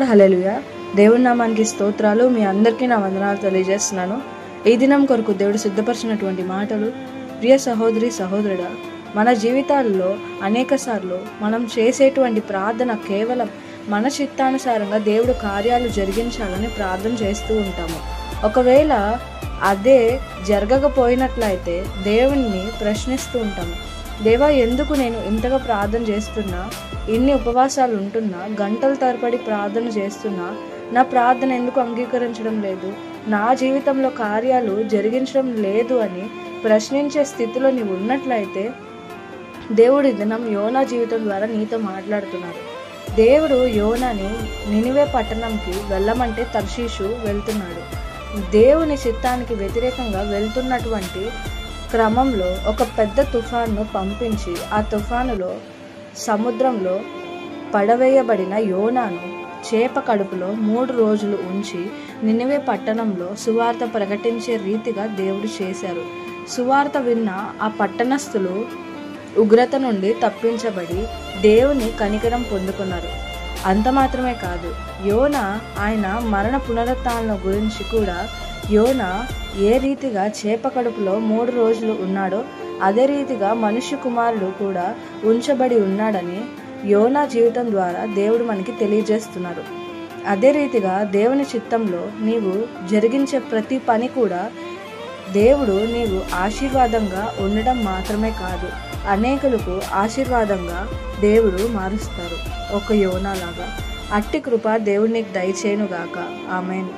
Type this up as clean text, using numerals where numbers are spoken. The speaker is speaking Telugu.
హల్లెలూయా. దేవుని నామానికి స్తోత్రాలు. మీ అందరికీ నా వందనాలు తెలియజేస్తున్నాను. ఈ దినం కొరకు దేవుడు సిద్ధపరిచినటువంటి మాటలు. ప్రియ సహోదరి సహోదరుడా, మన జీవితాల్లో అనేక సార్లు మనం చేసేటువంటి ప్రార్థన కేవలం మన చిత్తానుసారంగా దేవుడు కార్యాలు జరిగించాలని ప్రార్థన చేస్తూ ఉంటాము. ఒకవేళ అదే జరగకపోయినట్లయితే దేవుణ్ణి ప్రశ్నిస్తూ ఉంటాము. దేవా, ఎందుకు నేను ఇంతగా ప్రార్థన చేస్తున్నా, ఇన్ని ఉపవాసాలు ఉంటున్నా, గంటల తరబడి ప్రార్థన చేస్తున్నా, నా ప్రార్థన ఎందుకు అంగీకరించడం లేదు, నా జీవితంలో కార్యాలు జరిగించడం లేదు అని ప్రశ్నించే స్థితిలో నీవు ఉన్నట్లయితే దేవుడి దినం యోనా జీవితం ద్వారా నీతో మాట్లాడుతున్నారు. దేవుడు యోనాని నినివే పట్టణంకి వెళ్ళమంటే తర్షీషు వెళ్తున్నాడు. దేవుని చిత్తానికి వ్యతిరేకంగా వెళ్తున్నటువంటి క్రమంలో ఒక పెద్ద తుఫాన్ను పంపించి ఆ తుఫానులో సముద్రంలో పడవేయబడిన యోనాను చేప కడుపులో 3 రోజులు ఉంచి నినివే పట్టణంలో సువార్త ప్రకటించే రీతిగా దేవుడు చేశారు. సువార్త విన్న ఆ పట్టణస్థులు ఉగ్రత నుండి తప్పించబడి దేవుని కనికరం పొందుకున్నారు. అంత మాత్రమే కాదు, యోనా ఆయన మరణ పునరుత్థానం గురించి కూడా యోనా ఏ రీతిగా చేప కడుపులో 3 రోజులు ఉన్నాడో అదే రీతిగా మనుష్య కుమారుడు కూడా ఉంచబడి ఉన్నాడని యోనా జీవితం ద్వారా దేవుడు మనకి తెలియజేస్తున్నారు. అదే రీతిగా దేవుని చిత్తంలో నీవు జరిగించే ప్రతి పని కూడా దేవుడు నీవు ఆశీర్వాదంగా ఉండడం మాత్రమే కాదు, అనేకులకు ఆశీర్వాదంగా దేవుడు మారుస్తారు, ఒక యోనా లాగా. అట్టి కృప దేవుడు నీకు దయచేయునుగాక. ఆమేన్.